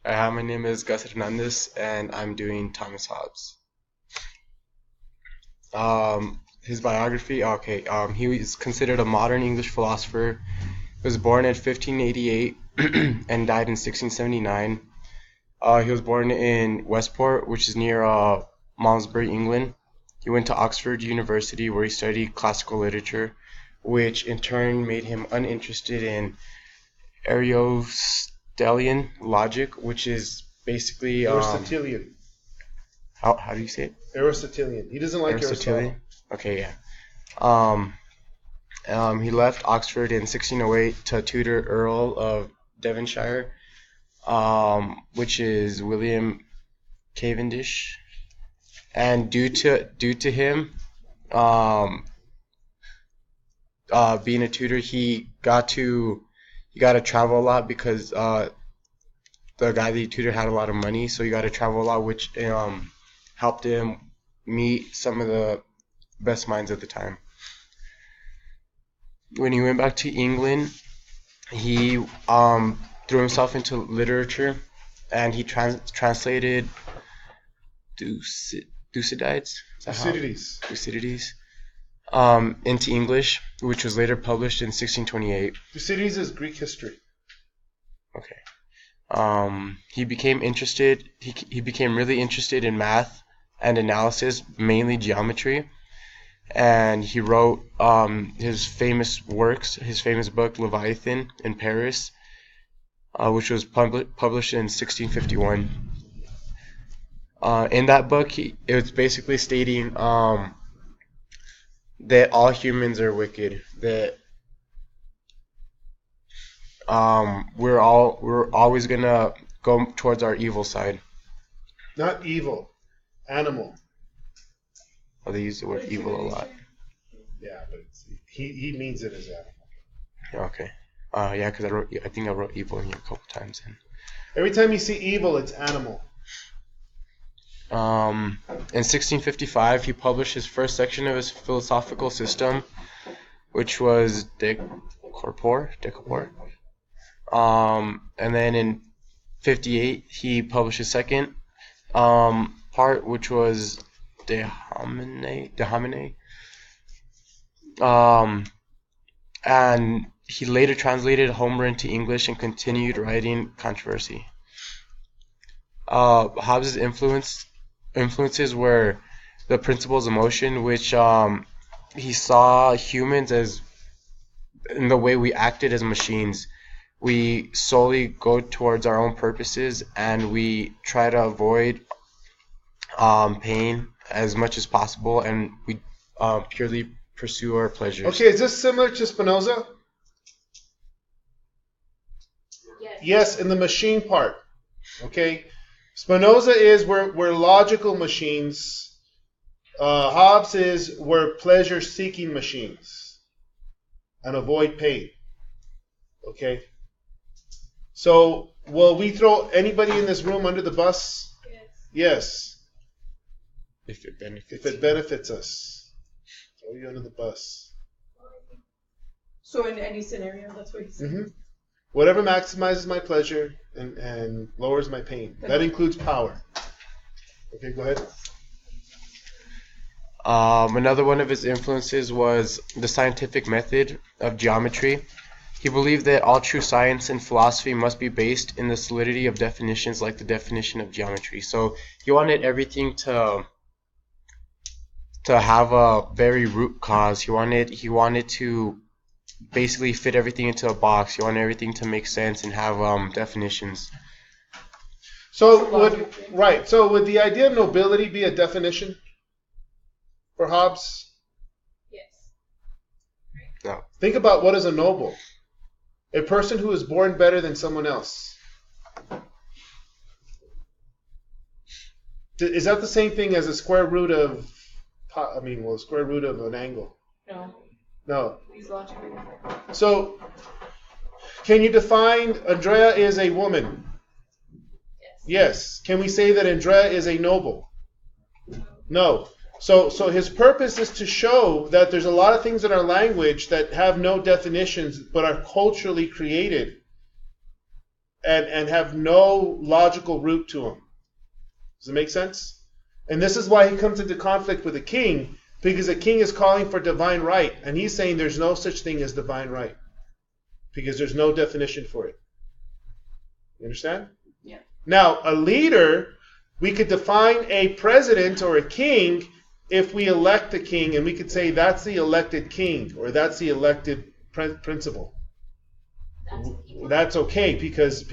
Hi, my name is Gus Hernandez, and I'm doing Thomas Hobbes. His biography, okay, he was considered a modern English philosopher. He was born in 1588 and died in 1679. He was born in Westport, which is near Malmesbury, England. He went to Oxford University, where he studied classical literature, which in turn made him uninterested in Aristotelian logic, which is basically Aristotelian. how do you say it? Aristotelian. He doesn't like Aristotle. Okay, yeah. He left Oxford in 1608 to tutor Earl of Devonshire, which is William Cavendish, and due to him being a tutor, he got to travel a lot because the guy that he tutored had a lot of money, so he got to travel a lot, which helped him meet some of the best minds at the time. When he went back to England, he threw himself into literature, and he translated Thucydides into English, which was later published in 1628. Thucydides is Greek history. Okay. He became really interested in math and analysis, mainly geometry, and he wrote his famous book Leviathan in Paris, which was published in 1651. In that book, it was basically stating that all humans are wicked, that we're always gonna go towards our evil side. Not evil, animal. Oh, they use the word evil a lot. Yeah, but he means it as animal. Okay. Yeah, because I think I wrote evil in here a couple times. Every time you see evil, it's animal. In 1655, he published his first section of his philosophical system, which was De Corpore. And then in 58, he published his second part, which was De Homine. And he later translated Homer into English and continued writing controversy. Hobbes' influences were the principles of motion, which he saw humans as, in the way we acted as machines. We solely go towards our own purposes, and we try to avoid pain as much as possible, and we purely pursue our pleasures. Okay, is this similar to Spinoza? Yes, in the machine part. Okay, Spinoza is we're logical machines. Hobbes is we're pleasure-seeking machines and avoid pain. Okay. So, will we throw anybody in this room under the bus? Yes. If it benefits us. Throw you under the bus. So in any scenario, that's what he's saying? Mm-hmm. Whatever maximizes my pleasure and lowers my pain. That includes power. Okay, go ahead. Another one of his influences was the scientific method of geometry. He believed that all true science and philosophy must be based in the solidity of definitions, like the definition of geometry. So he wanted everything to have a very root cause. He wanted to basically fit everything into a box. He wanted everything to make sense and have definitions. So would the idea of nobility be a definition for Hobbes? Yes. No. Think about what is a noble. A person who is born better than someone else. Is that the same thing as a square root of square root of an angle? No. He's logically. So, can you define Andrea is a woman? Yes. Can we say that Andrea is a noble? No. So his purpose is to show that there's a lot of things in our language that have no definitions but are culturally created. and have no logical root to them. Does it make sense? And this is why he comes into conflict with a king, because a king is calling for divine right, and he's saying there's no such thing as divine right, because there's no definition for it. You understand? Yeah. Now, a leader, we could define a president or a king if we elect a king, and we could say that's the elected king, or that's the elected principal. That's okay, because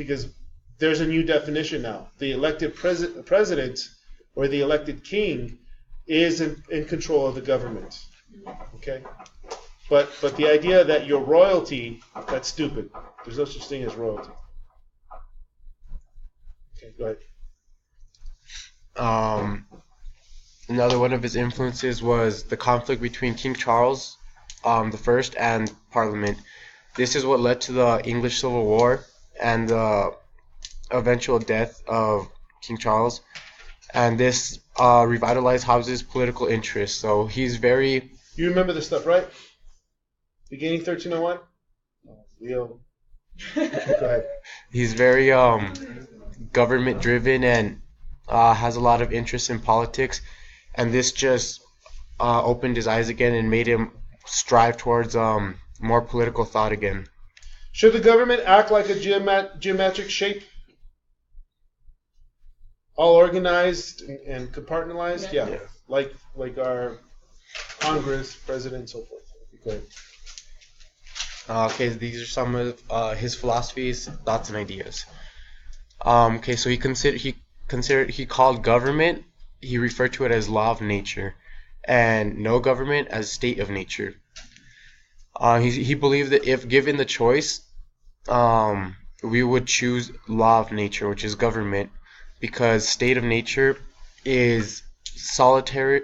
there's a new definition now. The elected president or the elected king is in control of the government. Okay? But the idea that you're royalty, that's stupid. There's no such thing as royalty. Okay, go ahead. Another one of his influences was the conflict between King Charles the First and Parliament. This is what led to the English Civil War and the eventual death of King Charles. And this revitalized Hobbes's political interests. So he's very... You remember this stuff, right? Beginning 1301? Leo. Go ahead. He's very government-driven and has a lot of interest in politics. And this just opened his eyes again and made him strive towards more political thought again. Should the government act like a geometric shape? All organized and compartmentalized? Yeah. Like our Congress, president, so forth. Go ahead. Okay, these are some of his philosophies, thoughts, and ideas. Okay, so he called government, he referred to it as law of nature, and no government as state of nature. He believed that if given the choice, we would choose law of nature, which is government, because state of nature is solitary,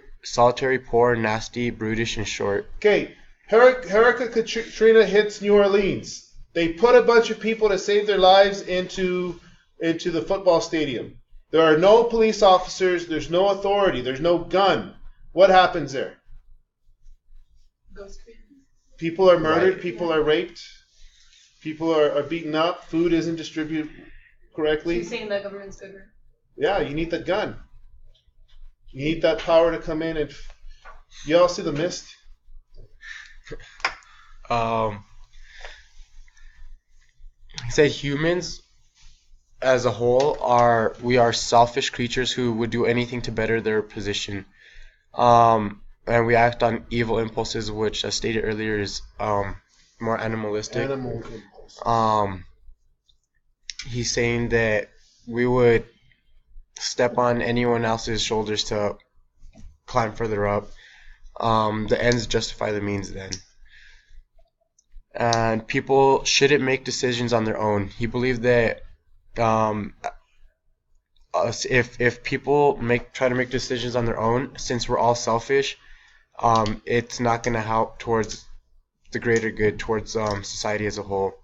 poor, nasty, brutish, and short. Okay, Hurricane Katrina hits New Orleans. They put a bunch of people to save their lives into the football stadium. There are no police officers. There's no authority. There's no gun. What happens there? People are murdered. Right. People are raped. People are beaten up. Food isn't distributed correctly. So you're saying the government's good? Yeah, you need the gun. You need that power to come in and... You all see The Mist? He said humans as a whole we are selfish creatures who would do anything to better their position. And we act on evil impulses, which, as stated earlier, is more animalistic. Animal impulse. He's saying that we would step on anyone else's shoulders to climb further up. The ends justify the means then. And people shouldn't make decisions on their own. He believed that if people try to make decisions on their own, since we're all selfish, it's not going to help towards the greater good, towards society as a whole.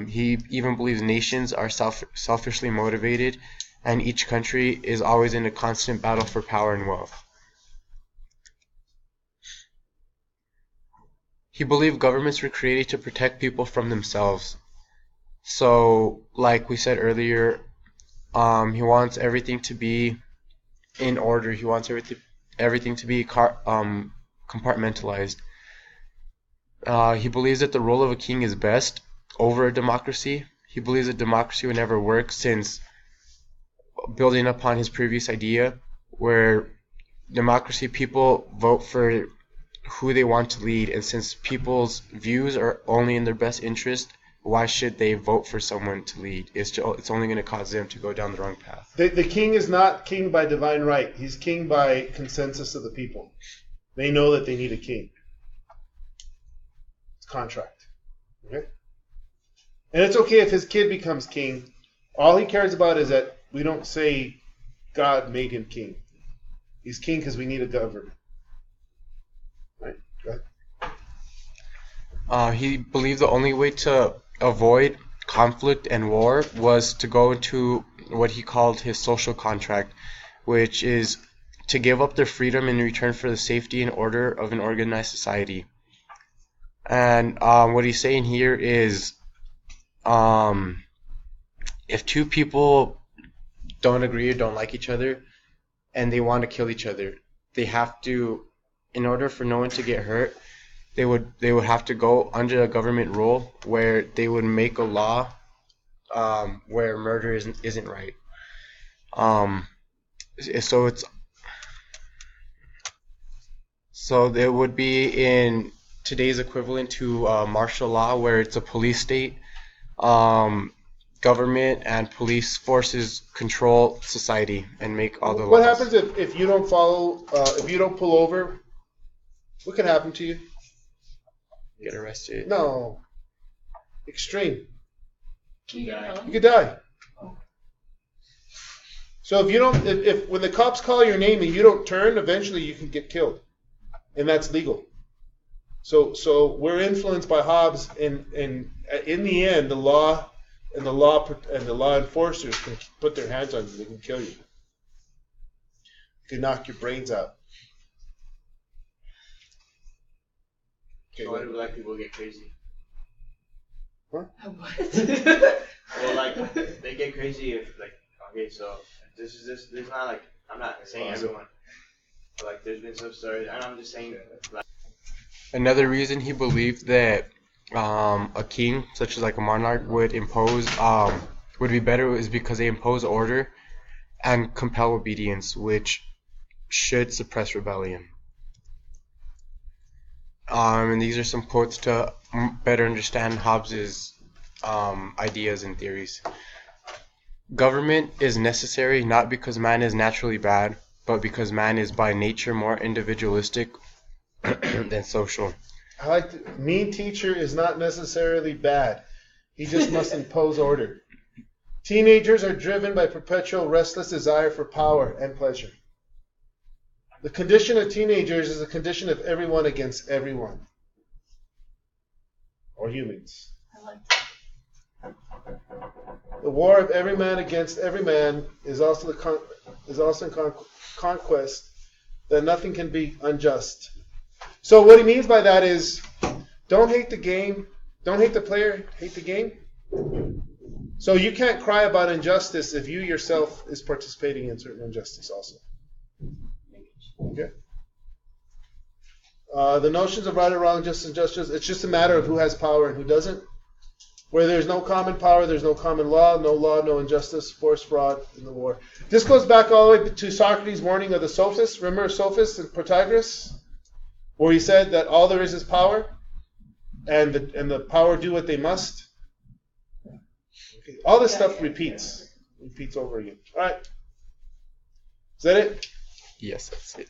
He even believes nations are selfishly motivated, and each country is always in a constant battle for power and wealth. He believed governments were created to protect people from themselves. So, like we said earlier, he wants everything to be in order. He wants everything to be compartmentalized. He believes that the role of a king is best over a democracy. He believes that democracy would never work, since building upon his previous idea, where democracy, people vote for who they want to lead, and since people's views are only in their best interest, why should they vote for someone to lead? It's only going to cause them to go down the wrong path. The king is not king by divine right. He's king by consensus of the people. They know that they need a king. It's contract. Okay? And it's okay if his kid becomes king. All he cares about is that we don't say God made him king. He's king because we need a governor. Right? Go ahead. He believed the only way to avoid conflict and war was to go into what he called his social contract, which is to give up their freedom in return for the safety and order of an organized society. And what he's saying here is if two people don't agree or don't like each other and they want to kill each other, they have to, in order for no one to get hurt, they would have to go under a government rule where they would make a law where murder isn't right. So there would be in today's equivalent to martial law, where it's a police state. Government and police forces control society and make all the laws. What happens if you don't follow, if you don't pull over? What can happen to you? Get arrested. No. Extreme. You could die. So if you don't, if when the cops call your name and you don't turn, eventually you can get killed, and that's legal. So we're influenced by Hobbes, and in the end, the law enforcers can put their hands on you. They can kill you. They can knock your brains out. Okay, so why do black people get crazy? What? Well, like they get crazy if okay, so this is not like I'm not saying everyone, but like there's been some stories, and I'm just saying. Another reason he believed that a king, such as like a monarch, would be better is because they impose order and compel obedience, which should suppress rebellion. And these are some quotes to better understand Hobbes's ideas and theories. Government is necessary not because man is naturally bad, but because man is by nature more individualistic than social. I like to, mean teacher is not necessarily bad. He just must impose order. Teenagers are driven by perpetual restless desire for power and pleasure. The condition of teenagers is a condition of everyone against everyone. Or humans. I like that. The war of every man against every man is also conquest, that nothing can be unjust. So what he means by that is, don't hate the game, don't hate the player, hate the game. So you can't cry about injustice if you yourself is participating in certain injustice also. Okay. The notions of right or wrong, justice and justice, it's just a matter of who has power and who doesn't. Where there's no common power, there's no common law, no injustice, force, fraud in the war. This goes back all the way to Socrates' warning of the sophists. Remember Sophists and Protagoras? Where he said that all there is power, and the power do what they must. Okay. All this stuff repeats over again. All right. Is that it? Yes, that's it.